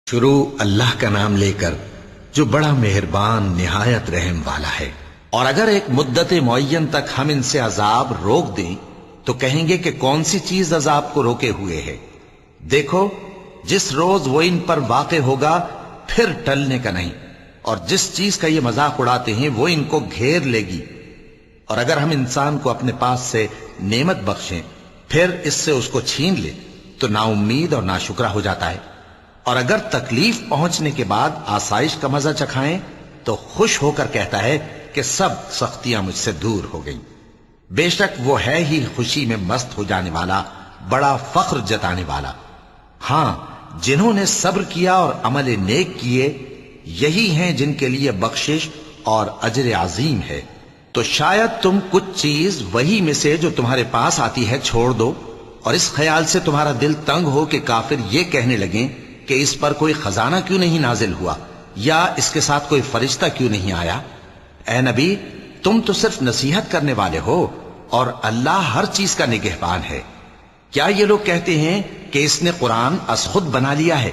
شروع اللہ کا نام لے کر جو بڑا مہربان نہایت رحم والا ہے۔ اور اگر ایک مدت معین تک ہم ان سے عذاب روک دیں تو کہیں گے کہ کون سی چیز عذاب کو روکے ہوئے ہے؟ دیکھو جس روز وہ ان پر واقع ہوگا پھر ٹلنے کا نہیں، اور جس چیز کا یہ مذاق اڑاتے ہیں وہ ان کو گھیر لے گی۔ اور اگر ہم انسان کو اپنے پاس سے نعمت بخشیں پھر اس سے اس کو چھین لے تو نا امید اور ناشکرا ہو جاتا ہے۔ اور اگر تکلیف پہنچنے کے بعد آسائش کا مزہ چکھائیں تو خوش ہو کر کہتا ہے کہ سب سختیاں مجھ سے دور ہو گئیں۔ بے شک وہ ہے ہی خوشی میں مست ہو جانے والا، بڑا فخر جتانے والا۔ ہاں، جنہوں نے صبر کیا اور عمل نیک کیے یہی ہیں جن کے لیے بخشش اور اجر عظیم ہے۔ تو شاید تم کچھ چیز وہی میں سے جو تمہارے پاس آتی ہے چھوڑ دو، اور اس خیال سے تمہارا دل تنگ ہو کہ کافر یہ کہنے لگیں کہ اس پر کوئی خزانہ کیوں نہیں نازل ہوا، یا اس کے ساتھ کوئی فرشتہ کیوں نہیں آیا۔ اے نبی، تم تو صرف نصیحت کرنے والے ہو، اور اللہ ہر چیز کا نگہبان ہے۔ کیا یہ لوگ کہتے ہیں کہ اس نے قرآن از خود بنا لیا ہے؟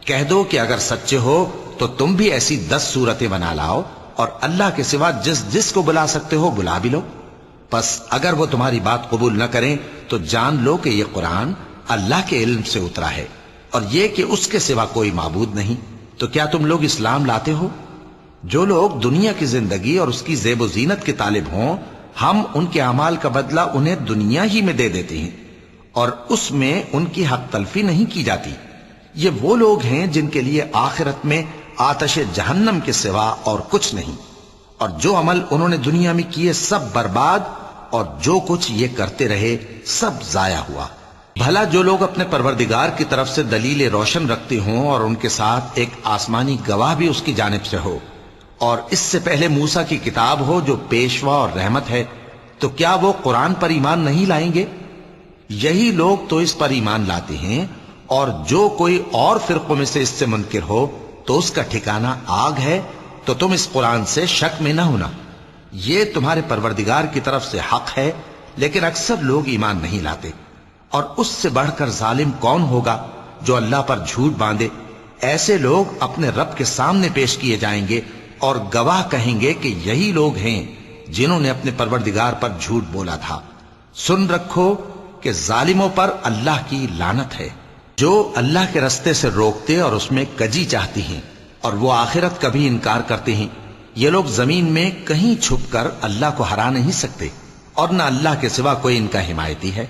کہہ دو کہ اگر سچے ہو تو تم بھی ایسی 10 صورتیں بنا لاؤ، اور اللہ کے سوا جس جس کو بلا سکتے ہو بلا بھی لو۔ پس اگر وہ تمہاری بات قبول نہ کریں تو جان لو کہ یہ قرآن اللہ کے علم سے اترا ہے، اور یہ کہ اس کے سوا کوئی معبود نہیں۔ تو کیا تم لوگ اسلام لاتے ہو؟ جو لوگ دنیا کی زندگی اور اس کی زیب و زینت کے طالب ہوں، ہم ان کے اعمال کا بدلہ انہیں دنیا ہی میں دے دیتے ہیں، اور اس میں ان کی حق تلفی نہیں کی جاتی۔ یہ وہ لوگ ہیں جن کے لیے آخرت میں آتش جہنم کے سوا اور کچھ نہیں، اور جو عمل انہوں نے دنیا میں کیے سب برباد، اور جو کچھ یہ کرتے رہے سب ضائع ہوا۔ بھلا جو لوگ اپنے پروردگار کی طرف سے دلیل روشن رکھتے ہوں اور ان کے ساتھ ایک آسمانی گواہ بھی اس کی جانب سے ہو، اور اس سے پہلے موسیٰ کی کتاب ہو جو پیشوا اور رحمت ہے، تو کیا وہ قرآن پر ایمان نہیں لائیں گے؟ یہی لوگ تو اس پر ایمان لاتے ہیں، اور جو کوئی اور فرقوں میں سے اس سے منکر ہو تو اس کا ٹھکانہ آگ ہے۔ تو تم اس قرآن سے شک میں نہ ہونا، یہ تمہارے پروردگار کی طرف سے حق ہے، لیکن اکثر لوگ ایمان نہیں لاتے۔ اور اس سے بڑھ کر ظالم کون ہوگا جو اللہ پر جھوٹ باندھے؟ ایسے لوگ اپنے رب کے سامنے پیش کیے جائیں گے اور گواہ کہیں گے کہ یہی لوگ ہیں جنہوں نے اپنے پروردگار پر جھوٹ بولا تھا۔ سن رکھو کہ ظالموں پر اللہ کی لعنت ہے، جو اللہ کے رستے سے روکتے اور اس میں کجی چاہتی ہیں، اور وہ آخرت کا بھی انکار کرتے ہیں۔ یہ لوگ زمین میں کہیں چھپ کر اللہ کو ہرا نہیں سکتے، اور نہ اللہ کے سوا کوئی ان کا حمایتی ہے۔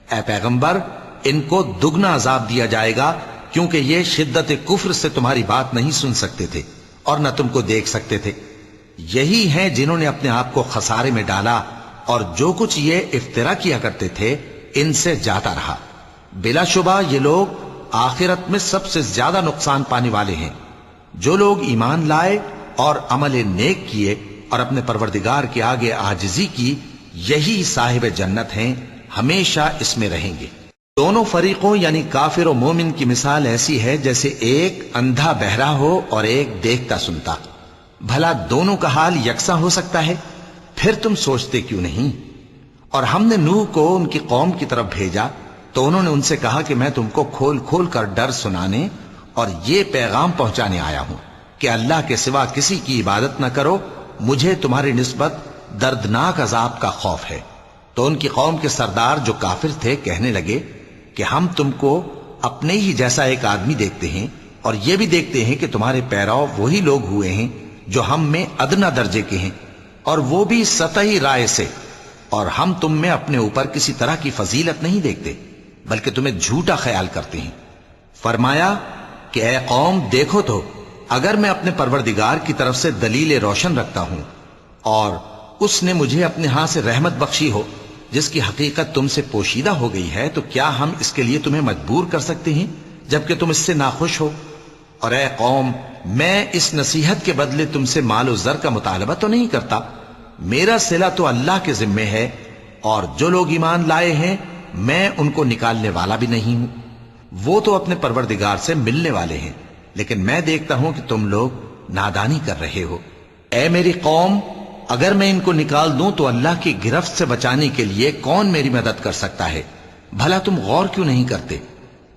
اے پیغمبر، ان کو دگنا عذاب دیا جائے گا، کیونکہ یہ شدت کفر سے تمہاری بات نہیں سن سکتے تھے اور نہ تم کو دیکھ سکتے تھے۔ یہی ہیں جنہوں نے اپنے آپ کو خسارے میں ڈالا، اور جو کچھ یہ افترا کیا کرتے تھے ان سے جاتا رہا۔ بلا شبہ یہ لوگ آخرت میں سب سے زیادہ نقصان پانے والے ہیں۔ جو لوگ ایمان لائے اور عمل نیک کیے اور اپنے پروردگار کے آگے عاجزی کی، یہی صاحب جنت ہیں، ہمیشہ اس میں رہیں گے۔ دونوں فریقوں یعنی کافر و مومن کی مثال ایسی ہے جیسے ایک اندھا بہرا ہو اور ایک دیکھتا سنتا۔ بھلا دونوں کا حال یکساں ہو سکتا ہے؟ پھر تم سوچتے کیوں نہیں؟ اور ہم نے نوح کو ان کی قوم کی طرف بھیجا تو انہوں نے ان سے کہا کہ میں تم کو کھول کھول کر ڈر سنانے اور یہ پیغام پہنچانے آیا ہوں کہ اللہ کے سوا کسی کی عبادت نہ کرو، مجھے تمہاری نسبت دردناک عذاب کا خوف ہے۔ تو ان کی قوم کے سردار جو کافر تھے کہنے لگے کہ ہم تم کو اپنے ہی جیسا ایک آدمی دیکھتے ہیں، اور یہ بھی دیکھتے ہیں کہ تمہارے پیرو وہی لوگ ہوئے ہیں جو ہم میں ادنا درجے کے ہیں، اور وہ بھی سطحی رائے سے، اور ہم تم میں اپنے اوپر کسی طرح کی فضیلت نہیں دیکھتے بلکہ تمہیں جھوٹا خیال کرتے ہیں۔ فرمایا کہ اے قوم، دیکھو تو اگر میں اپنے پروردگار کی طرف سے دلیل روشن رکھتا ہوں اور اس نے مجھے اپنے ہاں سے رحمت بخشی ہو جس کی حقیقت تم سے پوشیدہ ہو گئی ہے، تو کیا ہم اس کے لیے تمہیں مجبور کر سکتے ہیں جبکہ تم اس سے ناخوش ہو؟ اور اے قوم، میں اس نصیحت کے بدلے تم سے مال و زر کا مطالبہ تو نہیں کرتا، میرا صلہ تو اللہ کے ذمے ہے، اور جو لوگ ایمان لائے ہیں میں ان کو نکالنے والا بھی نہیں ہوں، وہ تو اپنے پروردگار سے ملنے والے ہیں، لیکن میں دیکھتا ہوں کہ تم لوگ نادانی کر رہے ہو۔ اے میری قوم، اگر میں ان کو نکال دوں تو اللہ کی گرفت سے بچانے کے لیے کون میری مدد کر سکتا ہے؟ بھلا تم غور کیوں نہیں کرتے؟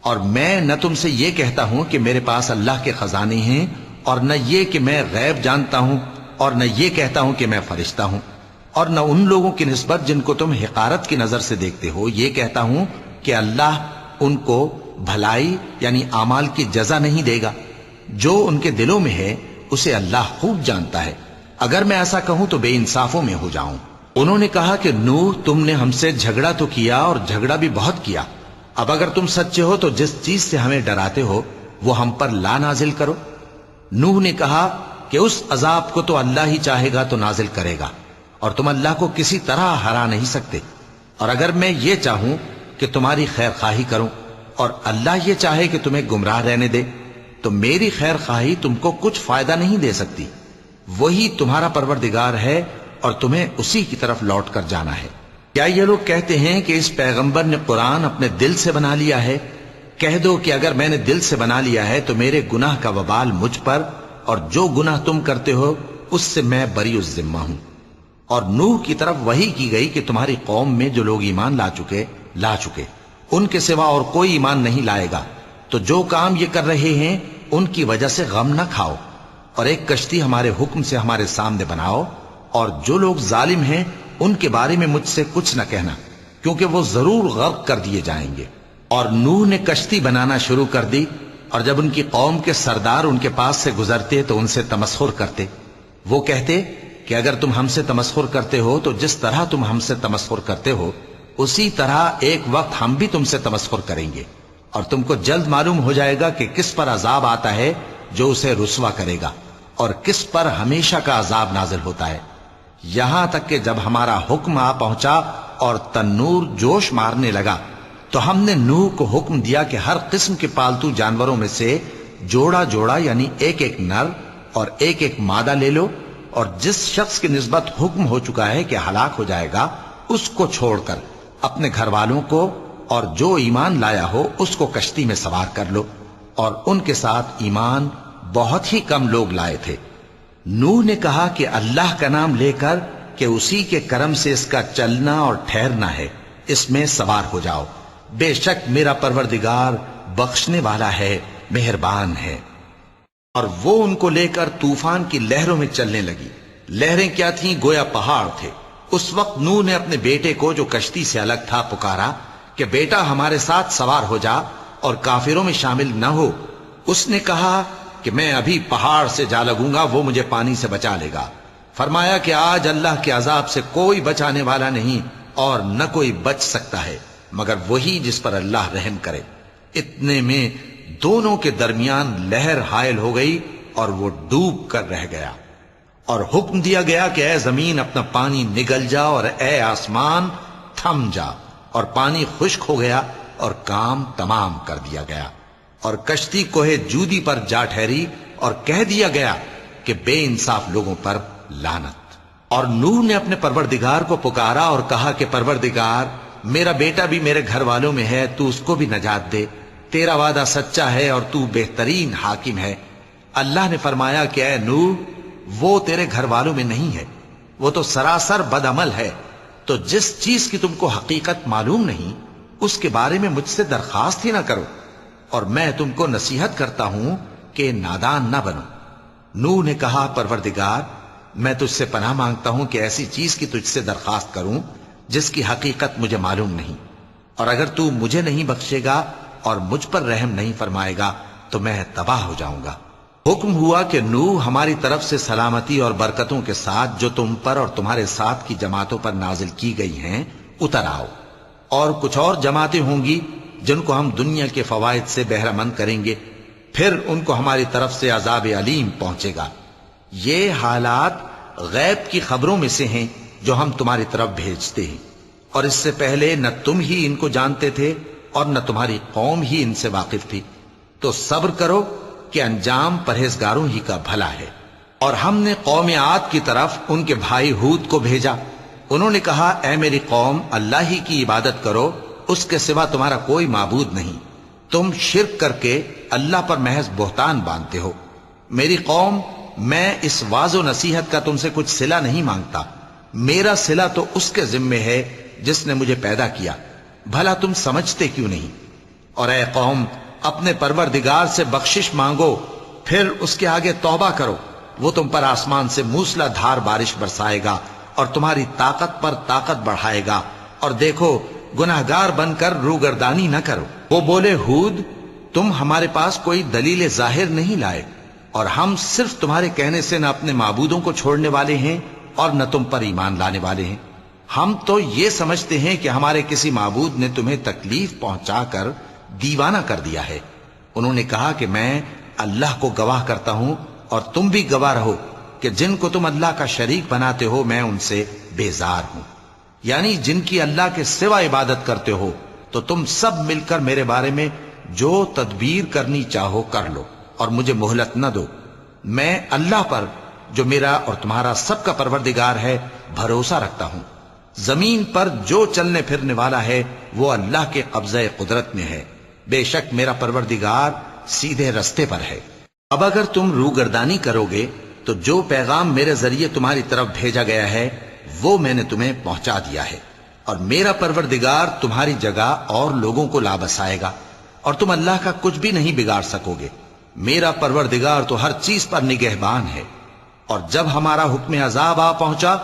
اور میں نہ تم سے یہ کہتا ہوں کہ میرے پاس اللہ کے خزانے ہیں، اور نہ یہ کہ میں غیب جانتا ہوں، اور نہ یہ کہتا ہوں کہ میں فرشتہ ہوں، اور نہ ان لوگوں کی نسبت جن کو تم حقارت کی نظر سے دیکھتے ہو یہ کہتا ہوں کہ اللہ ان کو بھلائی یعنی اعمال کی جزا نہیں دے گا۔ جو ان کے دلوں میں ہے اسے اللہ خوب جانتا ہے۔ اگر میں ایسا کہوں تو بے انصافوں میں ہو جاؤں۔ انہوں نے کہا کہ نوح، تم نے ہم سے جھگڑا تو کیا اور جھگڑا بھی بہت کیا، اب اگر تم سچے ہو تو جس چیز سے ہمیں ڈراتے ہو وہ ہم پر لا نازل کرو۔ نوح نے کہا کہ اس عذاب کو تو اللہ ہی چاہے گا تو نازل کرے گا، اور تم اللہ کو کسی طرح ہرا نہیں سکتے۔ اور اگر میں یہ چاہوں کہ تمہاری خیر خواہی کروں اور اللہ یہ چاہے کہ تمہیں گمراہ رہنے دے تو میری خیر خواہی تم کو کچھ فائدہ نہیں دے سکتی۔ وہی تمہارا پروردگار ہے اور تمہیں اسی کی طرف لوٹ کر جانا ہے۔ کیا یہ لوگ کہتے ہیں کہ اس پیغمبر نے قرآن اپنے دل سے بنا لیا ہے؟ کہہ دو کہ اگر میں نے دل سے بنا لیا ہے تو میرے گناہ کا وبال مجھ پر، اور جو گناہ تم کرتے ہو اس سے میں بری الذمہ ہوں۔ اور نوح کی طرف وحی کی گئی کہ تمہاری قوم میں جو لوگ ایمان لا چکے ان کے سوا اور کوئی ایمان نہیں لائے گا، تو جو کام یہ کر رہے ہیں ان کی وجہ سے غم نہ کھاؤ، اور ایک کشتی ہمارے حکم سے ہمارے سامنے بناؤ، اور جو لوگ ظالم ہیں ان کے بارے میں مجھ سے کچھ نہ کہنا، کیونکہ وہ ضرور غرق کر دیے جائیں گے۔ اور نوح نے کشتی بنانا شروع کر دی، اور جب ان کی قوم کے سردار ان کے پاس سے گزرتے تو ان سے تمسخر کرتے۔ وہ کہتے کہ اگر تم ہم سے تمسخر کرتے ہو تو جس طرح تم ہم سے تمسخر کرتے ہو اسی طرح ایک وقت ہم بھی تم سے تمسخر کریں گے، اور تم کو جلد معلوم ہو جائے گا کہ کس پر عذاب آتا ہے جو اسے رسوا کرے گا، اور کس پر ہمیشہ کا عذاب نازل ہوتا ہے۔ یہاں تک کہ جب ہمارا حکم آ پہنچا اور تنور جوش مارنے لگا تو ہم نے نوح کو حکم دیا کہ ہر قسم کے پالتو جانوروں میں سے جوڑا جوڑا یعنی ایک ایک نر اور ایک ایک مادہ لے لو، اور جس شخص کی نسبت حکم ہو چکا ہے کہ ہلاک ہو جائے گا اس کو چھوڑ کر اپنے گھر والوں کو اور جو ایمان لایا ہو اس کو کشتی میں سوار کر لو۔ اور ان کے ساتھ ایمان بہت ہی کم لوگ لائے تھے۔ نوح نے کہا کہ اللہ کا نام لے کر کہ اسی کے کرم سے اس کا چلنا اور ٹھہرنا ہے، اس میں سوار ہو جاؤ، بے شک میرا پروردگار بخشنے والا ہے، مہربان ہے۔ اور وہ ان کو لے کر طوفان کی لہروں میں چلنے لگی۔ لہریں کیا تھیں؟ گویا پہاڑ تھے۔ اس وقت نوح نے اپنے بیٹے کو جو کشتی سے الگ تھا پکارا کہ بیٹا ہمارے ساتھ سوار ہو جا اور کافروں میں شامل نہ ہو۔ اس نے کہا کہ میں ابھی پہاڑ سے جا لگوں گا، وہ مجھے پانی سے بچا لے گا۔ فرمایا کہ آج اللہ کے عذاب سے کوئی بچانے والا نہیں اور نہ کوئی بچ سکتا ہے مگر وہی جس پر اللہ رحم کرے۔ اتنے میں دونوں کے درمیان لہر حائل ہو گئی اور وہ ڈوب کر رہ گیا، اور حکم دیا گیا کہ اے زمین اپنا پانی نگل جا اور اے آسمان تھم جا، اور پانی خشک ہو گیا اور کام تمام کر دیا گیا، اور کشتی کوہ جودی پر جا ٹھہری، اور کہہ دیا گیا کہ بے انصاف لوگوں پر لعنت۔ اور نوح نے اپنے پروردگار کو پکارا اور کہا کہ پروردگار، میرا بیٹا بھی میرے گھر والوں میں ہے، تو اس کو بھی نجات دے، تیرا وعدہ سچا ہے اور تو بہترین حاکم ہے۔ اللہ نے فرمایا کہ اے نوح، وہ تیرے گھر والوں میں نہیں ہے، وہ تو سراسر بد عمل ہے، تو جس چیز کی تم کو حقیقت معلوم نہیں اس کے بارے میں مجھ سے درخواست ہی نہ کرو، اور میں تم کو نصیحت کرتا ہوں کہ نادان نہ بنو۔ نوح نے کہا پروردگار، میں تجھ سے پناہ مانگتا ہوں کہ ایسی چیز کی تجھ سے درخواست کروں جس کی حقیقت مجھے معلوم نہیں، اور اگر تو مجھے نہیں بخشے گا اور مجھ پر رحم نہیں فرمائے گا تو میں تباہ ہو جاؤں گا۔ حکم ہوا کہ نوح ہماری طرف سے سلامتی اور برکتوں کے ساتھ جو تم پر اور تمہارے ساتھ کی جماعتوں پر نازل کی گئی ہیں اتر آؤ، اور کچھ اور جماعتیں ہوں گی جن کو ہم دنیا کے فوائد سے بہرہ مند کریں گے، پھر ان کو ہماری طرف سے عذاب علیم پہنچے گا۔ یہ حالات غیب کی خبروں میں سے ہیں جو ہم تمہاری طرف بھیجتے ہیں، اور اس سے پہلے نہ تم ہی ان کو جانتے تھے اور نہ تمہاری قوم ہی ان سے واقف تھی، تو صبر کرو کہ انجام پرہیزگاروں ہی کا بھلا ہے۔ اور ہم نے قوم عاد کی طرف ان کے بھائی ہود کو بھیجا۔ انہوں نے کہا اے میری قوم، اللہ ہی کی عبادت کرو، اس کے سوا تمہارا کوئی معبود نہیں، تم شرک کر کے اللہ پر محض بہتان باندھتے ہو۔ میری قوم، میں اس واعظ و نصیحت کا تم سے کچھ صلہ نہیں مانگتا، میرا صلہ تو اس کے ذمے ہے جس نے مجھے پیدا کیا، بھلا تم سمجھتے کیوں نہیں؟ اور اے قوم اپنے پروردگار سے بخشش مانگو، پھر اس کے آگے توبہ کرو، وہ تم پر آسمان سے موسلا دھار بارش برسائے گا اور تمہاری طاقت پر طاقت بڑھائے گا، اور دیکھو گناہگار بن کر روگردانی نہ کرو۔ وہ بولے ہود تم ہمارے پاس کوئی دلیل ظاہر نہیں لائے، اور ہم صرف تمہارے کہنے سے نہ اپنے معبودوں کو چھوڑنے والے ہیں اور نہ تم پر ایمان لانے والے ہیں۔ ہم تو یہ سمجھتے ہیں کہ ہمارے کسی معبود نے تمہیں تکلیف پہنچا کر دیوانہ کر دیا ہے۔ انہوں نے کہا کہ میں اللہ کو گواہ کرتا ہوں اور تم بھی گواہ رہو کہ جن کو تم اللہ کا شریک بناتے ہو میں ان سے بیزار ہوں، یعنی جن کی اللہ کے سوا عبادت کرتے ہو، تو تم سب مل کر میرے بارے میں جو تدبیر کرنی چاہو کر لو اور مجھے مہلت نہ دو۔ میں اللہ پر جو میرا اور تمہارا سب کا پروردگار ہے بھروسہ رکھتا ہوں۔ زمین پر جو چلنے پھرنے والا ہے وہ اللہ کے قبضہ قدرت میں ہے، بے شک میرا پروردگار سیدھے رستے پر ہے۔ اب اگر تم روگردانی کرو گے تو جو پیغام میرے ذریعے تمہاری طرف بھیجا گیا ہے وہ میں نے تمہیں پہنچا دیا ہے، اور میرا پروردگار تمہاری جگہ اور لوگوں کو لا بسائے گا، اور تم اللہ کا کچھ بھی نہیں بگاڑ سکو گے۔ میرا پروردگار تو ہر چیز پر نگہبان ہے۔ اور جب ہمارا حکم عذاب آ پہنچا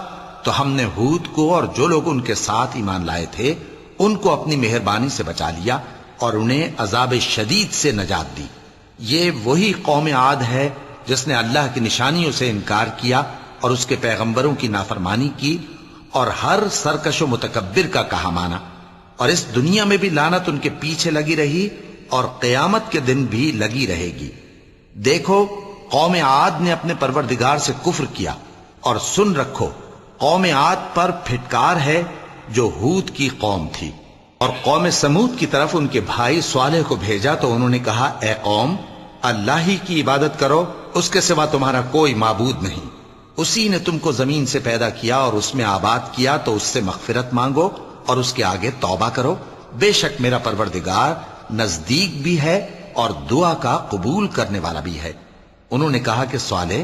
تو ہم نے ہود کو اور جو لوگ ان کے ساتھ ایمان لائے تھے ان کو اپنی مہربانی سے بچا لیا اور انہیں عذاب شدید سے نجات دی۔ یہ وہی قوم عاد ہے جس نے اللہ کی نشانیوں سے انکار کیا اور اس کے پیغمبروں کی نافرمانی کی اور ہر سرکش و متکبر کا کہا مانا، اور اس دنیا میں بھی لعنت ان کے پیچھے لگی رہی اور قیامت کے دن بھی لگی رہے گی۔ دیکھو قوم عاد نے اپنے پروردگار سے کفر کیا، اور سن رکھو قوم عاد پر پھٹکار ہے جو ہود کی قوم تھی۔ اور قوم سمود کی طرف ان کے بھائی صالح کو بھیجا تو انہوں نے کہا اے قوم اللہ ہی کی عبادت کرو، اس کے سوا تمہارا کوئی معبود نہیں۔ اسی نے تم کو زمین سے پیدا کیا اور اس میں آباد کیا، تو اس سے مغفرت مانگو اور اس کے آگے توبہ کرو، بے شک میرا پروردگار نزدیک بھی ہے اور دعا کا قبول کرنے والا بھی ہے۔ انہوں نے کہا کہ صالح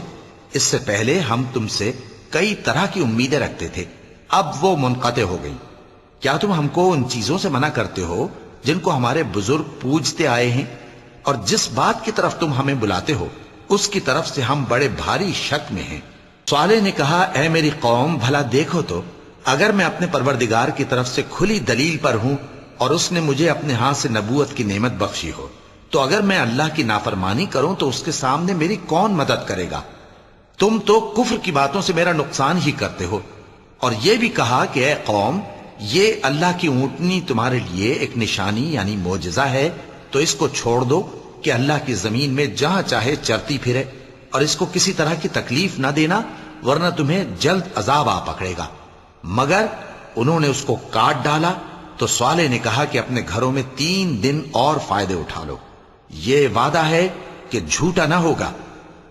اس سے پہلے ہم تم سے کئی طرح کی امیدیں رکھتے تھے، اب وہ منقطع ہو گئی۔ کیا تم ہم کو ان چیزوں سے منع کرتے ہو جن کو ہمارے بزرگ پوجتے آئے ہیں؟ اور جس بات کی طرف تم ہمیں بلاتے ہو اس کی طرف سے ہم بڑے بھاری شک میں ہیں۔ صالح نے کہا اے میری قوم بھلا دیکھو تو، اگر میں اپنے پروردگار کی طرف سے کھلی دلیل پر ہوں اور اس نے مجھے اپنے ہاتھ سے نبوت کی نعمت بخشی ہو، تو اگر میں اللہ کی نافرمانی کروں تو اس کے سامنے میری کون مدد کرے گا؟ تم تو کفر کی باتوں سے میرا نقصان ہی کرتے ہو۔ اور یہ بھی کہا کہ اے قوم یہ اللہ کی اونٹنی تمہارے لیے ایک نشانی یعنی معجزہ ہے، تو اس کو چھوڑ دو کہ اللہ کی زمین میں جہاں چاہے چرتی پھرے، اور اس کو کسی طرح کی تکلیف نہ دینا ورنہ تمہیں جلد عذاب آ پکڑے گا۔ مگر انہوں نے اس کو کاٹ ڈالا تو صالح نے کہا کہ اپنے گھروں میں 3 دن اور فائدے اٹھا لو، یہ وعدہ ہے کہ جھوٹا نہ ہوگا۔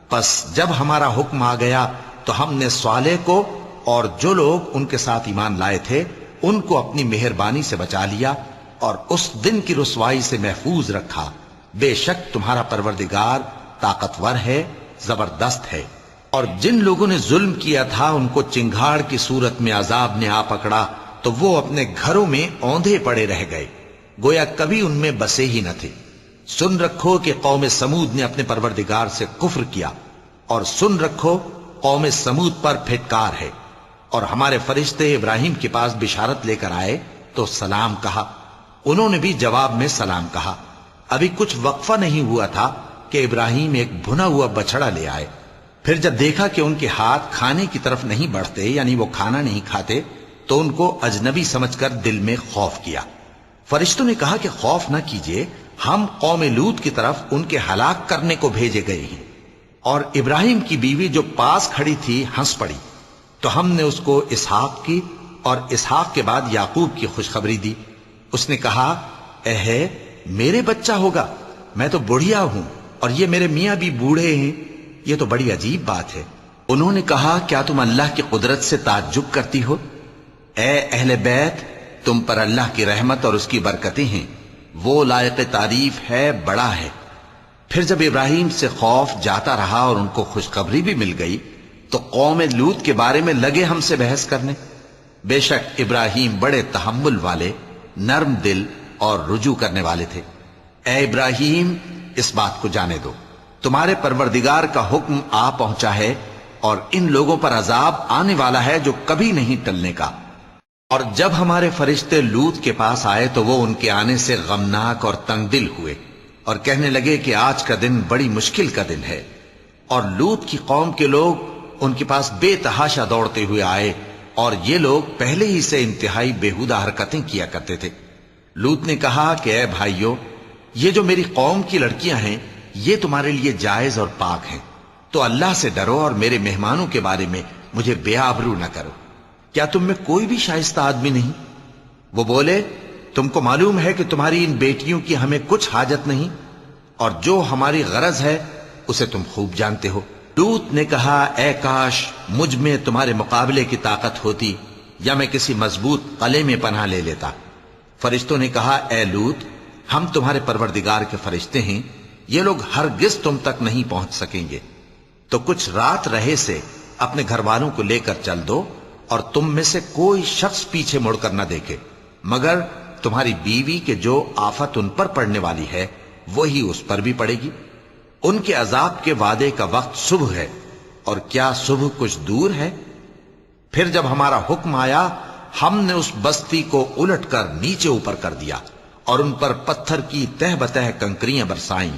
پس جب ہمارا حکم آ گیا تو ہم نے صالح کو اور جو لوگ ان کے ساتھ ایمان لائے تھے ان کو اپنی مہربانی سے بچا لیا اور اس دن کی رسوائی سے محفوظ رکھا، بے شک تمہارا پروردگار طاقتور ہے، زبردست ہے۔ اور جن لوگوں نے ظلم کیا تھا ان کو چنگھاڑ کی صورت میں عذاب نے آ پکڑا تو وہ اپنے گھروں میں اوندھے پڑے رہ گئے، گویا کبھی ان میں بسے ہی نہ تھے۔ سن رکھو کہ قوم سمود نے اپنے پروردگار سے کفر کیا، اور سن رکھو قوم سمود پر پھٹکار ہے۔ اور ہمارے فرشتے ابراہیم کے پاس بشارت لے کر آئے تو سلام کہا، انہوں نے بھی جواب میں سلام کہا۔ ابھی کچھ وقفہ نہیں ہوا تھا کہ ابراہیم ایک بھنا ہوا بچڑا لے آئے۔ پھر جب دیکھا کہ ان کے ہاتھ کھانے کی طرف نہیں بڑھتے یعنی وہ کھانا نہیں کھاتے تو ان کو اجنبی سمجھ کر دل میں خوف کیا۔ فرشتوں نے کہا کہ خوف نہ کیجیے، ہم قوم لوط کی طرف ان کے ہلاک کرنے کو بھیجے گئے ہیں۔ اور ابراہیم کی بیوی جو پاس کھڑی تھی ہنس پڑی، تو ہم نے اس کو اسحاق کی اور اسحاق کے بعد یعقوب کی خوشخبری دی۔ اس نے کہا اے میرے بچہ ہوگا، میں تو بڑھیا ہوں اور یہ میرے میاں بھی بوڑھے ہیں، یہ تو بڑی عجیب بات ہے۔ انہوں نے کہا کیا تم اللہ کی قدرت سے تعجب کرتی ہو؟ اے اہل بیت تم پر اللہ کی رحمت اور اس کی برکتیں ہیں، وہ لائق تعریف ہے، بڑا ہے۔ پھر جب ابراہیم سے خوف جاتا رہا اور ان کو خوشخبری بھی مل گئی تو قوم لوط کے بارے میں لگے ہم سے بحث کرنے۔ بے شک ابراہیم بڑے تحمل والے، نرم دل اور رجوع کرنے والے تھے۔ اے ابراہیم اس بات کو جانے دو، تمہارے پروردگار کا حکم آ پہنچا ہے اور ان لوگوں پر عذاب آنے والا ہے جو کبھی نہیں ٹلنے کا۔ اور جب ہمارے فرشتے لوط کے پاس آئے تو وہ ان کے آنے سے غمناک اور تنگ دل ہوئے اور کہنے لگے کہ آج کا دن بڑی مشکل کا دن ہے۔ اور لوط کی قوم کے لوگ ان کے پاس بے تحاشا دوڑتے ہوئے آئے، اور یہ لوگ پہلے ہی سے انتہائی بیہودہ حرکتیں کیا کرتے تھے۔ لوط نے کہا کہ اے بھائیو، یہ جو میری قوم کی لڑکیاں ہیں یہ تمہارے لیے جائز اور پاک ہیں، تو اللہ سے ڈرو اور میرے مہمانوں کے بارے میں مجھے بے آبرو نہ کرو۔ کیا تم میں کوئی بھی شائستہ آدمی نہیں؟ وہ بولے، تم کو معلوم ہے کہ تمہاری ان بیٹیوں کی ہمیں کچھ حاجت نہیں، اور جو ہماری غرض ہے اسے تم خوب جانتے ہو۔ لوط نے کہا، اے کاش مجھ میں تمہارے مقابلے کی طاقت ہوتی، یا میں کسی مضبوط قلعے میں پناہ لے لیتا۔ فرشتوں نے کہا، اے لوط، ہم تمہارے پروردگار کے فرشتے ہیں، یہ لوگ ہرگز تم تک نہیں پہنچ سکیں گے، تو کچھ رات رہے سے اپنے گھر والوں کو لے کر چل دو، اور تم میں سے کوئی شخص پیچھے مڑ کر نہ دیکھے مگر تمہاری بیوی کے جو آفت ان پر پڑنے والی ہے وہی اس پر بھی پڑے گی۔ ان کے عذاب کے وعدے کا وقت صبح ہے، اور کیا صبح کچھ دور ہے؟ پھر جب ہمارا حکم آیا ہم نے اس بستی کو الٹ کر نیچے اوپر کر دیا اور ان پر پتھر کی تہ بتہ کنکریاں برسائیں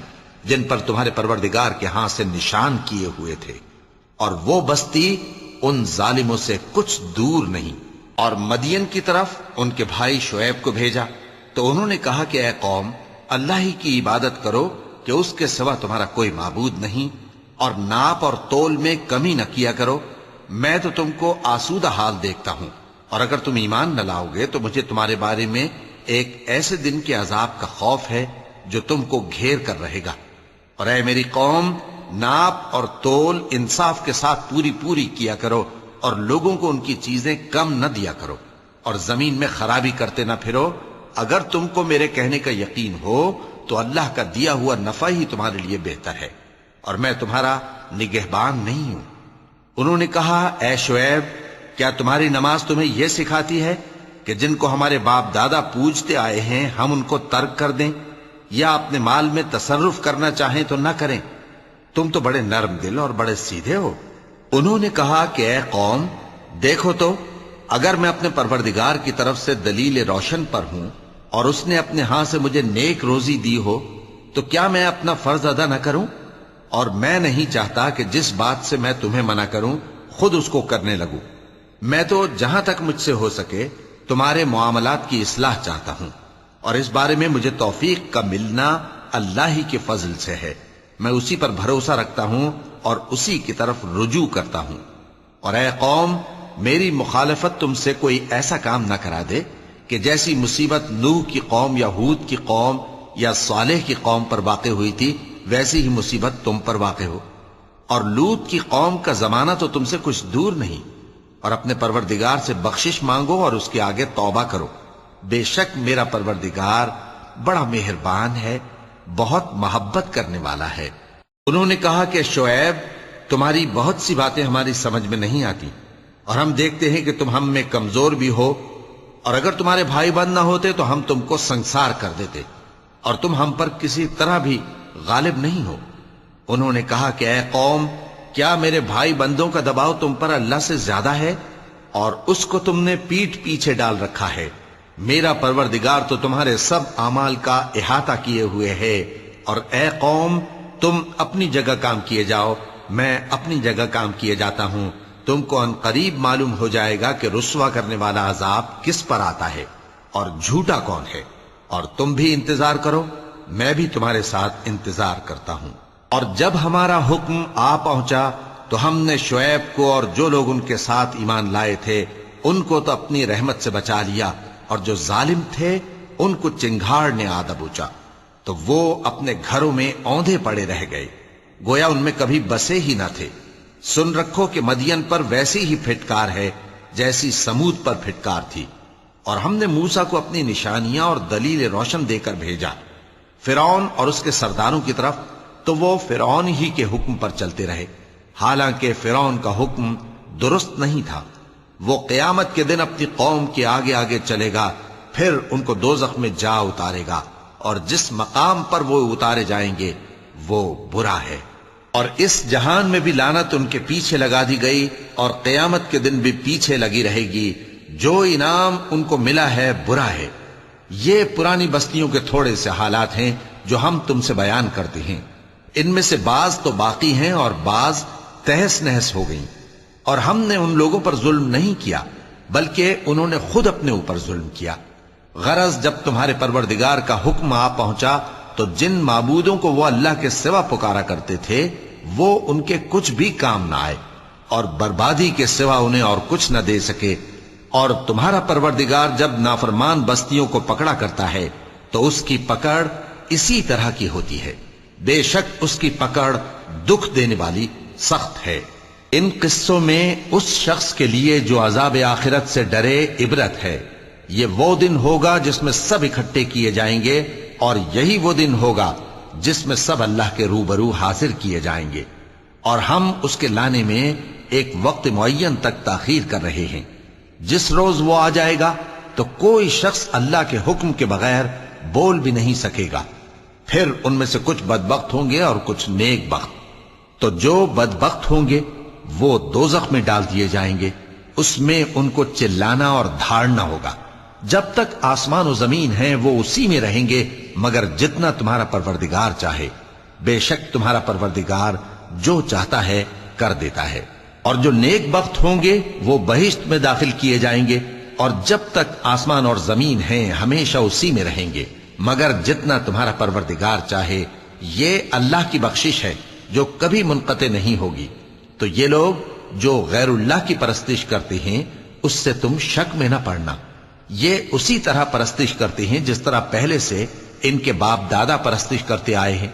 جن پر تمہارے پروردگار کے ہاں سے نشان کیے ہوئے تھے، اور وہ بستی ان ظالموں سے کچھ دور نہیں۔ اور مدین کی طرف ان کے بھائی شعیب کو بھیجا تو انہوں نے کہا کہ اے قوم، اللہ ہی کی عبادت کرو کہ اس کے سوا تمہارا کوئی معبود نہیں، اور ناپ اور تول میں کمی نہ کیا کرو، میں تو تم کو آسودہ حال دیکھتا ہوں، اور اگر تم ایمان نہ لاؤ گے تو مجھے تمہارے بارے میں ایک ایسے دن کے عذاب کا خوف ہے جو تم کو گھیر کر رہے گا۔ اور اے میری قوم، ناپ اور تول انصاف کے ساتھ پوری پوری کیا کرو، اور لوگوں کو ان کی چیزیں کم نہ دیا کرو، اور زمین میں خرابی کرتے نہ پھرو۔ اگر تم کو میرے کہنے کا یقین ہو تو اللہ کا دیا ہوا نفع ہی تمہارے لیے بہتر ہے، اور میں تمہارا نگہبان نہیں ہوں۔ انہوں نے کہا، اے شعیب، کیا تمہاری نماز تمہیں یہ سکھاتی ہے کہ جن کو ہمارے باپ دادا پوجتے آئے ہیں ہم ان کو ترک کر دیں، یا اپنے مال میں تصرف کرنا چاہیں تو نہ کریں؟ تم تو بڑے نرم دل اور بڑے سیدھے ہو۔ انہوں نے کہا کہ اے قوم، دیکھو تو اگر میں اپنے پروردگار کی طرف سے دلیل روشن پر ہوں اور اس نے اپنے ہاں سے مجھے نیک روزی دی ہو تو کیا میں اپنا فرض ادا نہ کروں؟ اور میں نہیں چاہتا کہ جس بات سے میں تمہیں منع کروں خود اس کو کرنے لگوں۔ میں تو جہاں تک مجھ سے ہو سکے تمہارے معاملات کی اصلاح چاہتا ہوں، اور اس بارے میں مجھے توفیق کا ملنا اللہ ہی کے فضل سے ہے۔ میں اسی پر بھروسہ رکھتا ہوں اور اسی کی طرف رجوع کرتا ہوں۔ اور اے قوم، میری مخالفت تم سے کوئی ایسا کام نہ کرا دے کہ جیسی مصیبت نوح کی قوم یا ہود کی قوم یا صالح کی قوم پر واقع ہوئی تھی ویسی ہی مصیبت تم پر واقع ہو۔ اور لوط کی قوم کا زمانہ تو تم سے کچھ دور نہیں، اور اپنے پروردگار سے بخشش مانگو اور اس کے آگے توبہ کرو، بے شک میرا پروردگار بڑا مہربان ہے، بہت محبت کرنے والا ہے۔ انہوں نے کہا کہ شعیب، تمہاری بہت سی باتیں ہماری سمجھ میں نہیں آتی، اور ہم دیکھتے ہیں کہ تم ہم میں کمزور بھی ہو، اور اگر تمہارے بھائی بند نہ ہوتے تو ہم تم کو سنسار کر دیتے، اور تم ہم پر کسی طرح بھی غالب نہیں ہو۔ انہوں نے کہا کہ اے قوم، کیا میرے بھائی بندوں کا دباؤ تم پر اللہ سے زیادہ ہے، اور اس کو تم نے پیٹھ پیچھے ڈال رکھا ہے؟ میرا پروردگار تو تمہارے سب اعمال کا احاطہ کیے ہوئے ہے۔ اور اے قوم، تم اپنی جگہ کام کیے جاؤ، میں اپنی جگہ کام کیے جاتا ہوں۔ تم کو ان قریب معلوم ہو جائے گا کہ رسوا کرنے والا عذاب کس پر آتا ہے اور جھوٹا کون ہے۔ اور تم بھی انتظار کرو، میں بھی تمہارے ساتھ انتظار کرتا ہوں۔ اور جب ہمارا حکم آ پہنچا تو ہم نے شعیب کو اور جو لوگ ان کے ساتھ ایمان لائے تھے ان کو تو اپنی رحمت سے بچا لیا، اور جو ظالم تھے ان کو چنگھاڑ نے آ دبوچا، تو وہ اپنے گھروں میں اوندھے پڑے رہ گئے، گویا ان میں کبھی بسے ہی نہ تھے۔ سن رکھو کہ مدین پر ویسی ہی پھٹکار ہے جیسی سمود پر پھٹکار تھی۔ اور ہم نے موسیٰ کو اپنی نشانیاں اور دلیل روشن دے کر بھیجا فرعون اور اس کے سرداروں کی طرف، تو وہ فرعون ہی کے حکم پر چلتے رہے، حالانکہ فرعون کا حکم درست نہیں تھا۔ وہ قیامت کے دن اپنی قوم کے آگے آگے چلے گا، پھر ان کو دوزخ میں جا اتارے گا، اور جس مقام پر وہ اتارے جائیں گے وہ برا ہے۔ اور اس جہان میں بھی لعنت ان کے پیچھے لگا دی گئی اور قیامت کے دن بھی پیچھے لگی رہے گی۔ جو انعام ان کو ملا ہے برا ہے۔ یہ پرانی بستیوں کے تھوڑے سے حالات ہیں جو ہم تم سے بیان کرتے ہیں، ان میں سے بعض تو باقی ہیں اور بعض تہس نہس ہو گئیں۔ اور ہم نے ان لوگوں پر ظلم نہیں کیا بلکہ انہوں نے خود اپنے اوپر ظلم کیا۔ غرض جب تمہارے پروردگار کا حکم آ پہنچا تو جن معبودوں کو وہ اللہ کے سوا پکارا کرتے تھے وہ ان کے کچھ بھی کام نہ آئے اور بربادی کے سوا انہیں اور کچھ نہ دے سکے۔ اور تمہارا پروردگار جب نافرمان بستیوں کو پکڑا کرتا ہے تو اس کی پکڑ اسی طرح کی ہوتی ہے، بے شک اس کی پکڑ دکھ دینے والی سخت ہے۔ ان قصوں میں اس شخص کے لیے جو عذاب آخرت سے ڈرے عبرت ہے۔ یہ وہ دن ہوگا جس میں سب اکٹھے کیے جائیں گے اور یہی وہ دن ہوگا جس میں سب اللہ کے روبرو حاضر کیے جائیں گے، اور ہم اس کے لانے میں ایک وقت معین تک تاخیر کر رہے ہیں۔ جس روز وہ آ جائے گا تو کوئی شخص اللہ کے حکم کے بغیر بول بھی نہیں سکے گا۔ پھر ان میں سے کچھ بدبخت ہوں گے اور کچھ نیک بخت۔ تو جو بدبخت ہوں گے وہ دوزخ میں ڈال دیے جائیں گے، اس میں ان کو چلانا اور دھاڑنا ہوگا۔ جب تک آسمان و زمین ہیں وہ اسی میں رہیں گے مگر جتنا تمہارا پروردگار چاہے۔ بے شک تمہارا پروردگار جو چاہتا ہے کر دیتا ہے۔ اور جو نیک بخت ہوں گے وہ بہشت میں داخل کیے جائیں گے، اور جب تک آسمان اور زمین ہیں ہمیشہ اسی میں رہیں گے مگر جتنا تمہارا پروردگار چاہے۔ یہ اللہ کی بخشش ہے جو کبھی منقطع نہیں ہوگی۔ تو یہ لوگ جو غیر اللہ کی پرستش کرتے ہیں اس سے تم شک میں نہ پڑنا۔ یہ اسی طرح پرستش کرتے ہیں جس طرح پہلے سے ان کے باپ دادا پرستش کرتے آئے ہیں،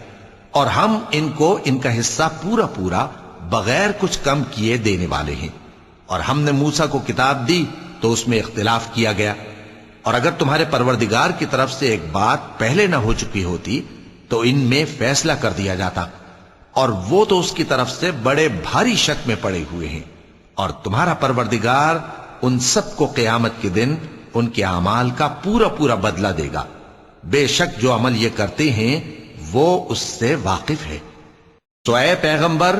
اور ہم ان کو ان کا حصہ پورا پورا بغیر کچھ کم کیے دینے والے ہیں۔ اور ہم نے موسیٰ کو کتاب دی تو اس میں اختلاف کیا گیا، اور اگر تمہارے پروردگار کی طرف سے ایک بات پہلے نہ ہو چکی ہوتی تو ان میں فیصلہ کر دیا جاتا، اور وہ تو اس کی طرف سے بڑے بھاری شک میں پڑے ہوئے ہیں۔ اور تمہارا پروردگار ان سب کو قیامت کے دن ان کے اعمال کا پورا پورا بدلہ دے گا۔ بے شک جو عمل یہ کرتے ہیں وہ اس سے واقف ہے۔ تو اے پیغمبر،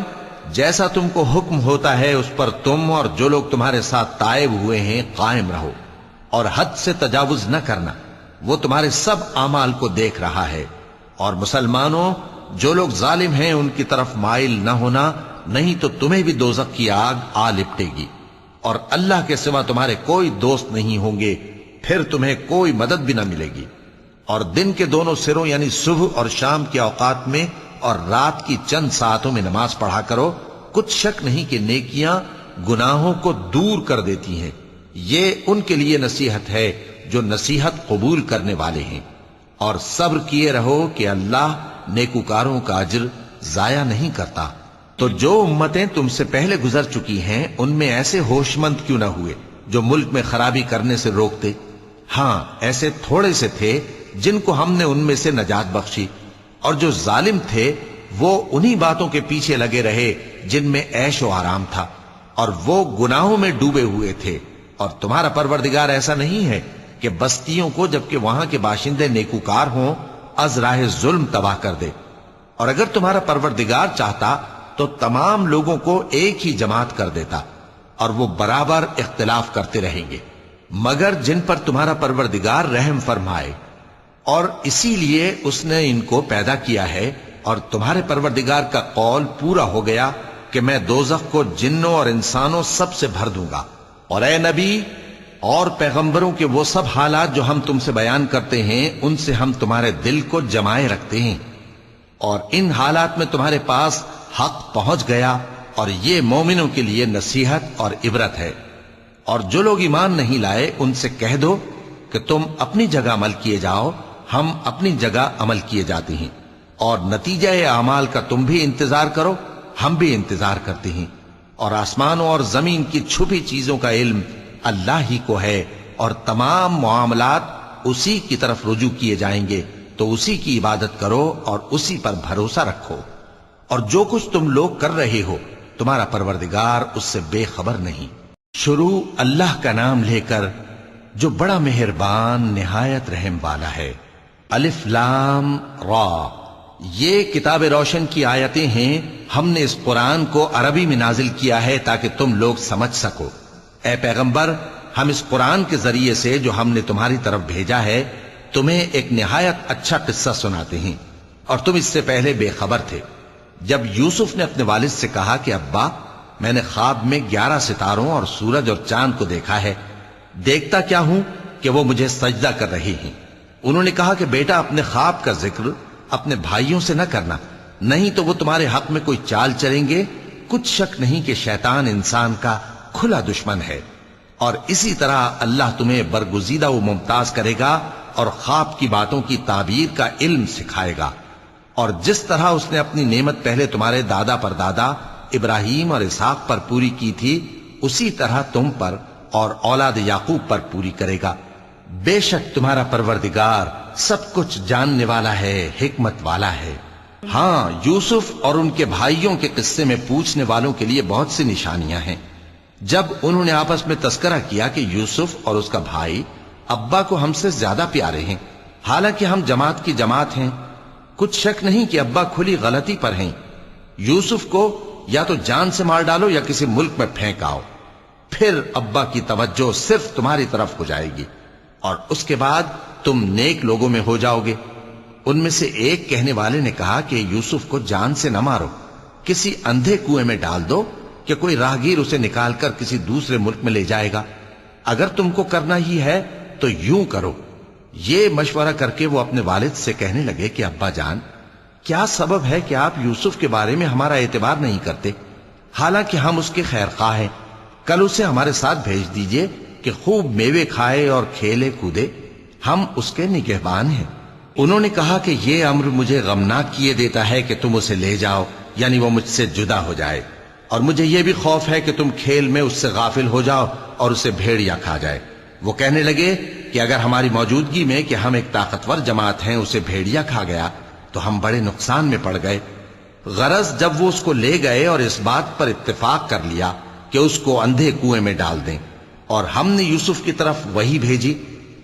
جیسا تم کو حکم ہوتا ہے اس پر تم اور جو لوگ تمہارے ساتھ تائب ہوئے ہیں قائم رہو، اور حد سے تجاوز نہ کرنا، وہ تمہارے سب اعمال کو دیکھ رہا ہے۔ اور مسلمانوں، جو لوگ ظالم ہیں ان کی طرف مائل نہ ہونا، نہیں تو تمہیں بھی دوزخ کی آگ آ لپٹے گی، اور اللہ کے سوا تمہارے کوئی دوست نہیں ہوں گے، پھر تمہیں کوئی مدد بھی نہ ملے گی۔ اور دن کے دونوں سروں یعنی صبح اور شام کے اوقات میں اور رات کی چند ساعتوں میں نماز پڑھا کرو، کچھ شک نہیں کہ نیکیاں گناہوں کو دور کر دیتی ہیں۔ یہ ان کے لیے نصیحت ہے جو نصیحت قبول کرنے والے ہیں۔ اور صبر کیے رہو کہ اللہ نیکوکاروں کا اجر ضائع نہیں کرتا۔ تو جو امتیں تم سے پہلے گزر چکی ہیں ان میں ایسے ہوش مند کیوں نہ ہوئے جو ملک میں خرابی کرنے سے روکتے؟ ہاں، ایسے تھوڑے سے تھے جن کو ہم نے ان میں سے نجات بخشی، اور جو ظالم تھے وہ انہی باتوں کے پیچھے لگے رہے جن میں عیش و آرام تھا، اور وہ گناہوں میں ڈوبے ہوئے تھے۔ اور تمہارا پروردگار ایسا نہیں ہے کہ بستیوں کو جبکہ وہاں کے باشندے نیکوکار ہوں از راہ ظلم تباہ کر دے۔ اور اگر تمہارا پروردگار چاہتا تو تمام لوگوں کو ایک ہی جماعت کر دیتا، اور وہ برابر اختلاف کرتے رہیں گے، مگر جن پر تمہارا پروردگار رحم فرمائے، اور اسی لیے اس نے ان کو پیدا کیا ہے۔ اور تمہارے پروردگار کا قول پورا ہو گیا کہ میں دوزخ کو جنوں اور انسانوں سب سے بھر دوں گا۔ اور اے نبی اور پیغمبروں کے وہ سب حالات جو ہم تم سے بیان کرتے ہیں ان سے ہم تمہارے دل کو جمائے رکھتے ہیں، اور ان حالات میں تمہارے پاس حق پہنچ گیا، اور یہ مومنوں کے لیے نصیحت اور عبرت ہے۔ اور جو لوگ ایمان نہیں لائے ان سے کہہ دو کہ تم اپنی جگہ عمل کیے جاؤ، ہم اپنی جگہ عمل کیے جاتے ہیں، اور نتیجہ اعمال کا تم بھی انتظار کرو، ہم بھی انتظار کرتے ہیں۔ اور آسمانوں اور زمین کی چھپی چیزوں کا علم اللہ ہی کو ہے، اور تمام معاملات اسی کی طرف رجوع کیے جائیں گے، تو اسی کی عبادت کرو اور اسی پر بھروسہ رکھو۔ اور جو کچھ تم لوگ کر رہے ہو تمہارا پروردگار اس سے بے خبر نہیں۔ شروع اللہ کا نام لے کر جو بڑا مہربان نہایت رحم والا ہے۔ الف لام را، یہ کتاب روشن کی آیتیں ہیں. ہم نے اس قرآن کو عربی میں نازل کیا ہے تاکہ تم لوگ سمجھ سکو. اے پیغمبر، ہم اس قرآن کے ذریعے سے جو ہم نے تمہاری طرف بھیجا ہے تمہیں ایک نہایت اچھا قصہ سناتے ہیں، اور تم اس سے پہلے بے خبر تھے. جب یوسف نے اپنے والد سے کہا کہ ابا، میں نے خواب میں 11 ستاروں اور سورج اور چاند کو دیکھا ہے، دیکھتا کیا ہوں کہ وہ مجھے سجدہ کر رہے ہیں. انہوں نے کہا کہ بیٹا، اپنے خواب کا ذکر اپنے بھائیوں سے نہ کرنا، نہیں تو وہ تمہارے حق میں کوئی چال چلیں گے. کچھ شک نہیں کہ شیطان انسان کا کھلا دشمن ہے، اور اسی طرح اللہ تمہیں برگزیدہ و ممتاز کرے گا اور خواب کی باتوں کی تعبیر کا علم سکھائے گا. اور جس طرح اس نے اپنی نعمت پہلے تمہارے دادا پر دادا ابراہیم اور اسحاق پر پوری کی تھی، اسی طرح تم پر اور اولاد یعقوب پر پوری کرے گا. بے شک تمہارا پروردگار سب کچھ جاننے والا ہے، حکمت والا ہے. ہاں، یوسف اور ان کے بھائیوں کے قصے میں پوچھنے والوں کے لیے بہت سی نشانیاں ہیں. جب انہوں نے آپس میں تذکرہ کیا کہ یوسف اور اس کا بھائی ابا کو ہم سے زیادہ پیارے ہیں، حالانکہ ہم جماعت کی جماعت ہیں، کچھ شک نہیں کہ ابا کھلی غلطی پر ہیں. یوسف کو یا تو جان سے مار ڈالو یا کسی ملک میں پھینک آؤ، پھر ابا کی توجہ صرف تمہاری طرف ہو جائے گی، اور اس کے بعد تم نیک لوگوں میں ہو جاؤ گے. ان میں سے ایک کہنے والے نے کہا کہ یوسف کو جان سے نہ مارو، کسی اندھے کنویں میں ڈال دو کہ کوئی راہگیر اسے نکال کر کسی دوسرے ملک میں لے جائے گا. اگر تم کو کرنا ہی ہے تو یوں کرو. یہ مشورہ کر کے وہ اپنے والد سے کہنے لگے کہ ابا جان، کیا سبب ہے کہ آپ یوسف کے بارے میں ہمارا اعتبار نہیں کرتے، حالانکہ ہم اس کے خیر خواہ ہیں. کل اسے ہمارے ساتھ بھیج دیجئے کہ خوب میوے کھائے اور کھیلے کودے، ہم اس کے نگہبان ہیں. انہوں نے کہا کہ یہ امر مجھے غمناک کیے دیتا ہے کہ تم اسے لے جاؤ، یعنی وہ مجھ سے جدا ہو جائے، اور مجھے یہ بھی خوف ہے کہ تم کھیل میں اس سے غافل ہو جاؤ اور اسے بھیڑیا کھا جائے. وہ کہنے لگے کہ اگر ہماری موجودگی میں کہ ہم ایک طاقتور جماعت ہیں اسے بھیڑیا کھا گیا تو ہم بڑے نقصان میں پڑ گئے. غرض جب وہ اس کو لے گئے اور اس بات پر اتفاق کر لیا کہ اس کو اندھے کنویں میں ڈال دیں، اور ہم نے یوسف کی طرف وحی بھیجی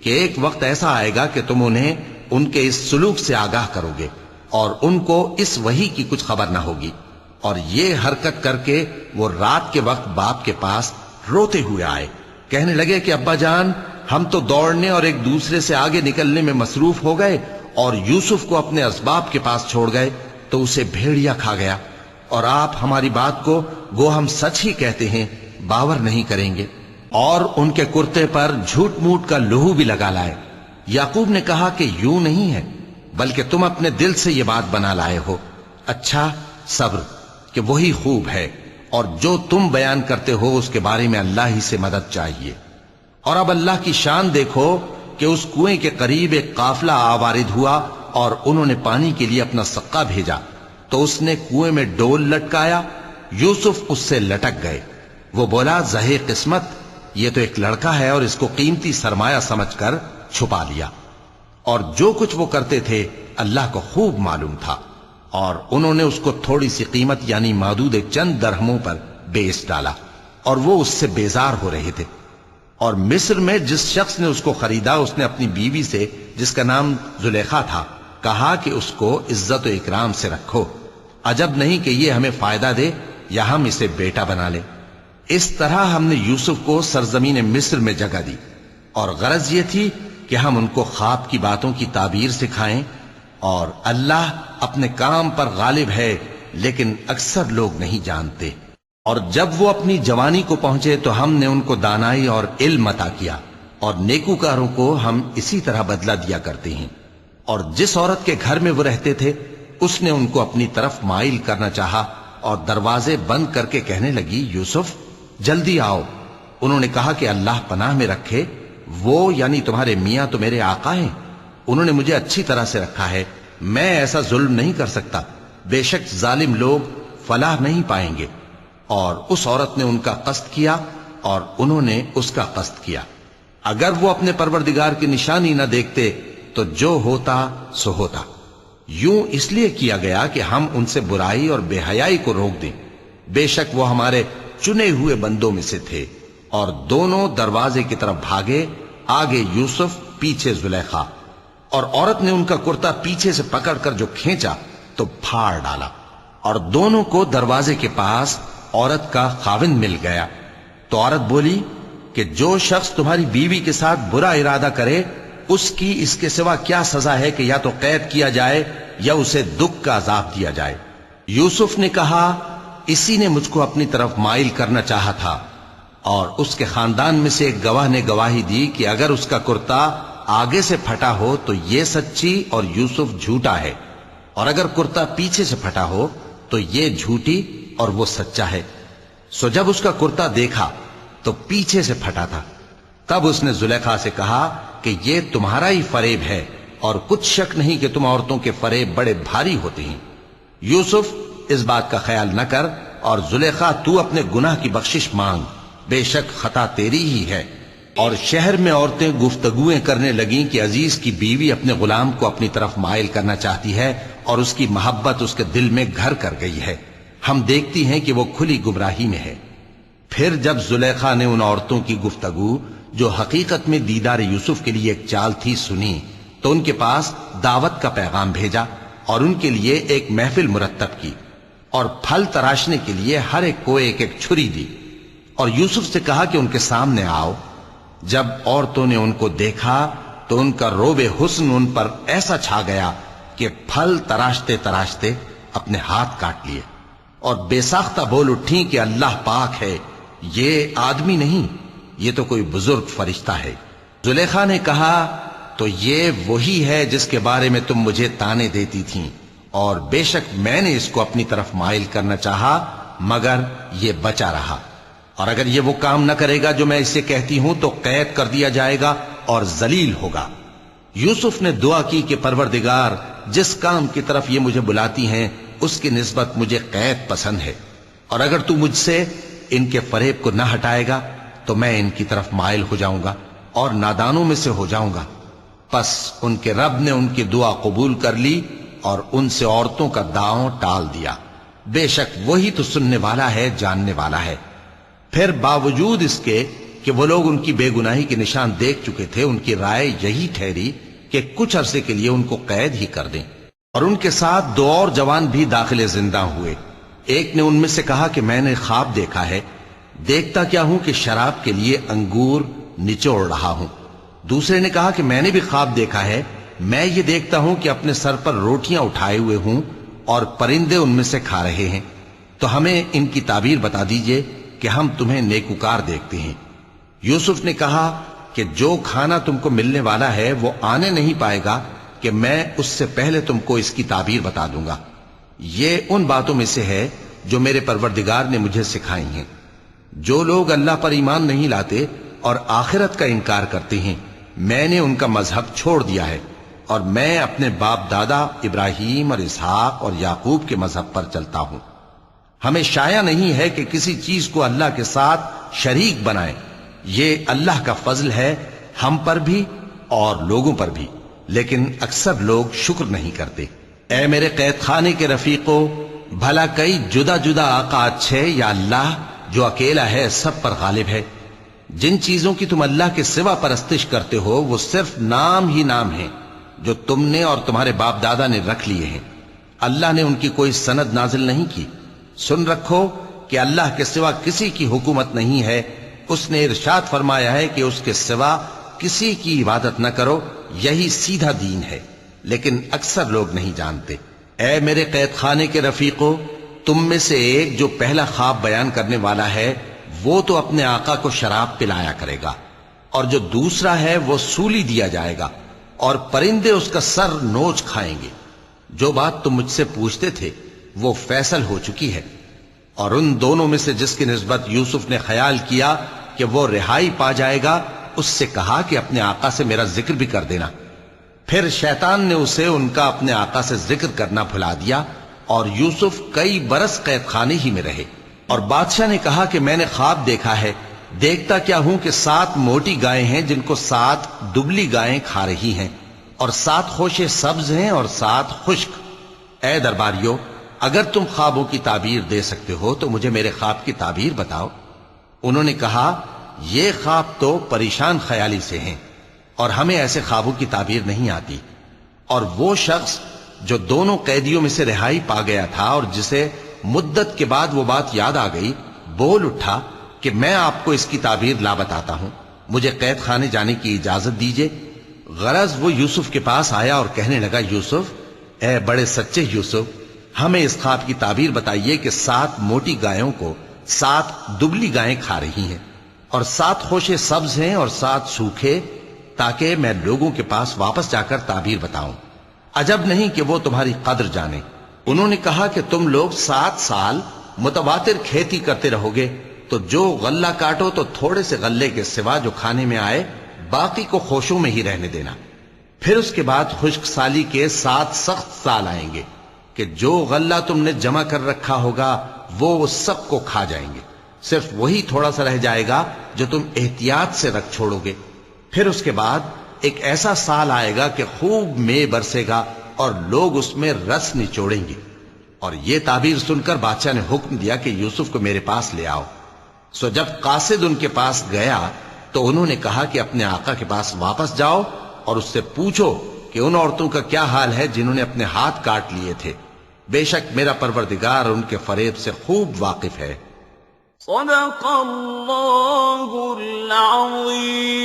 کہ ایک وقت ایسا آئے گا کہ تم انہیں ان کے اس سلوک سے آگاہ کرو گے، اور ان کو اس وحی کی کچھ خبر نہ ہوگی. اور یہ حرکت کر کے وہ رات کے وقت باپ کے پاس روتے ہوئے آئے. کہنے لگے کہ ابا جان، ہم تو دوڑنے اور ایک دوسرے سے آگے نکلنے میں مصروف ہو گئے اور یوسف کو اپنے اسباب کے پاس چھوڑ گئے تو اسے بھیڑیا کھا گیا، اور آپ ہماری بات کو گو ہم سچ ہی کہتے ہیں باور نہیں کریں گے. اور ان کے کرتے پر جھوٹ موٹ کا لہو بھی لگا لائے. یعقوب نے کہا کہ یوں نہیں ہے، بلکہ تم اپنے دل سے یہ بات بنا لائے ہو. اچھا، صبر، کہ وہی خوب ہے، اور جو تم بیان کرتے ہو اس کے بارے میں اللہ ہی سے مدد چاہیے. اور اب اللہ کی شان دیکھو کہ اس کنویں کے قریب ایک قافلہ آوارد ہوا اور انہوں نے پانی کے لیے اپنا سقا بھیجا تو اس نے کنویں میں ڈول لٹکایا. یوسف اس سے لٹک گئے. وہ بولا، زہے قسمت، یہ تو ایک لڑکا ہے، اور اس کو قیمتی سرمایہ سمجھ کر چھپا لیا. اور جو کچھ وہ کرتے تھے اللہ کو خوب معلوم تھا، اور انہوں نے اس کو تھوڑی سی قیمت یعنی معدود چند درہموں پر بیچ ڈالا، اور وہ اس سے بیزار ہو رہے تھے. اور مصر میں جس شخص نے اس کو خریدا اس نے اپنی بیوی سے جس کا نام زلیخا تھا کہا کہ اس کو عزت و اکرام سے رکھو، عجب نہیں کہ یہ ہمیں فائدہ دے یا ہم اسے بیٹا بنا لیں. اس طرح ہم نے یوسف کو سرزمین مصر میں جگہ دی، اور غرض یہ تھی کہ ہم ان کو خواب کی باتوں کی تعبیر سکھائیں. اور اللہ اپنے کام پر غالب ہے، لیکن اکثر لوگ نہیں جانتے. اور جب وہ اپنی جوانی کو پہنچے تو ہم نے ان کو دانائی اور علم عطا کیا، اور نیکوکاروں کو ہم اسی طرح بدلہ دیا کرتے ہیں. اور جس عورت کے گھر میں وہ رہتے تھے اس نے ان کو اپنی طرف مائل کرنا چاہا اور دروازے بند کر کے کہنے لگی، یوسف جلدی آؤ. انہوں نے کہا کہ اللہ پناہ میں رکھے، وہ یعنی تمہارے میاں تو میرے آقا ہیں، انہوں نے مجھے اچھی طرح سے رکھا ہے، میں ایسا ظلم نہیں کر سکتا. بے شک ظالم لوگ فلاح نہیں پائیں گے. اور اس عورت نے ان کا قصد کیا اور انہوں نے اس کا قصد کیا. اگر وہ اپنے پروردگار کی نشانی نہ دیکھتے تو جو ہوتا سو ہوتا. یوں اس لیے کیا گیا کہ ہم ان سے برائی اور بے حیائی کو روک دیں. بے شک وہ ہمارے چنے ہوئے بندوں میں سے تھے. اور دونوں دروازے کی طرف بھاگے، آگے یوسف پیچھے زلیخا. اور عورت نے ان کا کرتا پیچھے سے پکڑ کر جو کھینچا تو پھاڑ ڈالا، اور دونوں کو دروازے کے پاس عورت کا خاوند مل گیا۔ تو عورت بولی کہ جو شخص تمہاری بیوی کے ساتھ برا ارادہ کرے اس کی اس کے سوا کیا سزا ہے کہ یا تو قید کیا جائے یا اسے دکھ کا عذاب دیا جائے۔ یوسف نے کہا اسی نے مجھ کو اپنی طرف مائل کرنا چاہا تھا، اور اس کے خاندان میں سے ایک گواہ نے گواہی دی کہ اگر اس کا کرتا آگے سے پھٹا ہو تو یہ سچی اور یوسف جھوٹا ہے، اور اگر کرتا پیچھے سے پھٹا ہو تو یہ جھوٹی اور وہ سچا ہے۔ سو جب اس کا کرتا دیکھا تو پیچھے سے پھٹا تھا، تب اس نے زلیخا سے کہا کہ یہ تمہارا ہی فریب ہے، اور کچھ شک نہیں کہ تم عورتوں کے فریب بڑے بھاری ہوتے ہیں۔ یوسف اس بات کا خیال نہ کر، اور زلیخا تو اپنے گناہ کی بخشش مانگ، بے شک خطا تیری ہی ہے۔ اور شہر میں عورتیں گفتگویں کرنے لگیں کہ عزیز کی بیوی اپنے غلام کو اپنی طرف مائل کرنا چاہتی ہے، اور اس کی محبت اس کے دل میں گھر کر گئی ہے، ہم دیکھتی ہیں کہ وہ کھلی گمراہی میں ہے۔ پھر جب زلیخا نے ان عورتوں کی گفتگو جو حقیقت میں دیدار یوسف کے لیے ایک چال تھی سنی، تو ان کے پاس دعوت کا پیغام بھیجا اور ان کے لیے ایک محفل مرتب کی، اور پھل تراشنے کے لیے ہر ایک کو ایک ایک چھری دی، اور یوسف سے کہا کہ ان کے سامنے آؤ۔ جب عورتوں نے ان کو دیکھا تو ان کا روب حسن ان پر ایسا چھا گیا کہ پھل تراشتے تراشتے اپنے ہاتھ کاٹ لیے، اور بے ساختہ بول اٹھیں کہ اللہ پاک ہے، یہ آدمی نہیں، یہ تو کوئی بزرگ فرشتہ ہے۔ زلیخا نے کہا تو یہ وہی ہے جس کے بارے میں تم مجھے تانے دیتی تھیں، اور بے شک میں نے اس کو اپنی طرف مائل کرنا چاہا مگر یہ بچا رہا، اور اگر یہ وہ کام نہ کرے گا جو میں اسے کہتی ہوں تو قید کر دیا جائے گا اور ذلیل ہوگا۔ یوسف نے دعا کی کہ پروردگار جس کام کی طرف یہ مجھے بلاتی ہیں اس کی نسبت مجھے قید پسند ہے، اور اگر تو مجھ سے ان کے فریب کو نہ ہٹائے گا تو میں ان کی طرف مائل ہو جاؤں گا اور نادانوں میں سے ہو جاؤں گا۔ پس ان کے رب نے ان کی دعا قبول کر لی اور ان سے عورتوں کا داؤں ٹال دیا، بے شک وہی تو سننے والا ہے، جاننے والا ہے۔ پھر باوجود اس کے کہ وہ لوگ ان کی بے گناہی کے نشان دیکھ چکے تھے، ان کی رائے یہی ٹھہری کہ کچھ عرصے کے لیے ان کو قید ہی کر دیں، اور ان کے ساتھ دو اور جوان بھی داخل زندہ ہوئے۔ ایک نے ان میں سے کہا کہ میں نے خواب دیکھا ہے، دیکھتا کیا ہوں کہ شراب کے لیے انگور نچوڑ رہا ہوں۔ دوسرے نے کہا کہ میں نے بھی خواب دیکھا ہے، میں یہ دیکھتا ہوں کہ اپنے سر پر روٹیاں اٹھائے ہوئے ہوں اور پرندے ان میں سے کھا رہے ہیں، تو ہمیں ان کی تعبیر بتا دیجئے کہ ہم تمہیں نیکوکار دیکھتے ہیں۔ یوسف نے کہا کہ جو کھانا تم کو ملنے والا ہے وہ آنے نہیں پائے گا کہ میں اس سے پہلے تم کو اس کی تعبیر بتا دوں گا۔ یہ ان باتوں میں سے ہے جو میرے پروردگار نے مجھے سکھائی ہیں۔ جو لوگ اللہ پر ایمان نہیں لاتے اور آخرت کا انکار کرتے ہیں، میں نے ان کا مذہب چھوڑ دیا ہے، اور میں اپنے باپ دادا ابراہیم اور اسحاق اور یعقوب کے مذہب پر چلتا ہوں۔ ہمیں شایع نہیں ہے کہ کسی چیز کو اللہ کے ساتھ شریک بنائیں، یہ اللہ کا فضل ہے ہم پر بھی اور لوگوں پر بھی، لیکن اکثر لوگ شکر نہیں کرتے۔ اے میرے قید خانے کے رفیقو، بھلا کئی جدا جدا آقا اچھے یا اللہ جو اکیلا ہے سب پر غالب ہے؟ جن چیزوں کی تم اللہ کے سوا پرستش کرتے ہو وہ صرف نام ہی نام ہیں جو تم نے اور تمہارے باپ دادا نے رکھ لیے ہیں، اللہ نے ان کی کوئی سند نازل نہیں کی۔ سن رکھو کہ اللہ کے سوا کسی کی حکومت نہیں ہے، اس نے ارشاد فرمایا ہے کہ اس کے سوا کسی کی عبادت نہ کرو، یہی سیدھا دین ہے، لیکن اکثر لوگ نہیں جانتے۔ اے میرے قید خانے کے رفیقو، تم میں سے ایک جو پہلا خواب بیان کرنے والا ہے وہ تو اپنے آقا کو شراب پلایا کرے گا، اور جو دوسرا ہے وہ سولی دیا جائے گا، اور پرندے اس کا سر نوچ کھائیں گے۔ جو بات تم مجھ سے پوچھتے تھے وہ فیصل ہو چکی ہے، اور ان دونوں میں سے جس کی نسبت یوسف نے خیال کیا کہ وہ رہائی پا جائے گا، اس سے کہا کہ اپنے آقا سے میرا ذکر بھی کر دینا۔ پھر شیطان نے اسے ان کا اپنے آقا سے ذکر کرنا بھلا دیا، اور یوسف کئی برس قید خانے ہی میں رہے۔ اور بادشاہ نے کہا کہ میں نے خواب دیکھا ہے، دیکھتا کیا ہوں کہ 7 موٹی گائیں ہیں جن کو 7 دبلی گائیں کھا رہی ہیں، اور 7 خوشے سبز ہیں اور 7 خشک۔ اے درباریو، اگر تم خوابوں کی تعبیر دے سکتے ہو تو مجھے میرے خواب کی تعبیر بتاؤ۔ انہوں نے کہا یہ خواب تو پریشان خیالی سے ہیں، اور ہمیں ایسے خوابوں کی تعبیر نہیں آتی، اور وہ شخص جو دونوں قیدیوں میں سے رہائی پا گیا تھا اور جسے مدت کے بعد وہ بات یاد آ گئی، بول اٹھا کہ میں آپ کو اس کی تعبیر لا بتاتا ہوں، مجھے قید خانے جانے کی اجازت دیجئے۔ غرض وہ یوسف کے پاس آیا اور کہنے لگا، یوسف، اے بڑے سچے یوسف، ہمیں اس خواب کی تعبیر بتائیے کہ 7 موٹی گایوں کو 7 دبلی گائیں کھا رہی ہیں، اور 7 خوشے سبز ہیں اور 7 سوکھے، تاکہ میں لوگوں کے پاس واپس جا کر تعبیر بتاؤں۔ عجب نہیں کہ وہ تمہاری قدر جانے۔ انہوں نے کہا کہ تم لوگ 7 سال متواتر کھیتی کرتے رہو گے، تو جو غلہ کاٹو تو تھوڑے سے غلے کے سوا جو کھانے میں آئے باقی کو خوشوں میں ہی رہنے دینا۔ پھر اس کے بعد خشک سالی کے 7 سخت سال آئیں گے کہ جو غلہ تم نے جمع کر رکھا ہوگا وہ سب کو کھا جائیں گے، صرف وہی تھوڑا سا رہ جائے گا جو تم احتیاط سے رکھ چھوڑو گے۔ پھر اس کے بعد ایک ایسا سال آئے گا کہ خوب مے برسے گا اور لوگ اس میں رس نچوڑیں گے۔ اور یہ تعبیر سن کر بادشاہ نے حکم دیا کہ یوسف کو میرے پاس لے آؤ۔ سو جب قاصد ان کے پاس گیا تو انہوں نے کہا کہ اپنے آقا کے پاس واپس جاؤ اور اس سے پوچھو کہ ان عورتوں کا کیا حال ہے جنہوں نے اپنے ہاتھ کاٹ لیے تھے، بے شک میرا پروردگار ان کے فریب سے خوب واقف ہے۔ صدق اللہ العظیم۔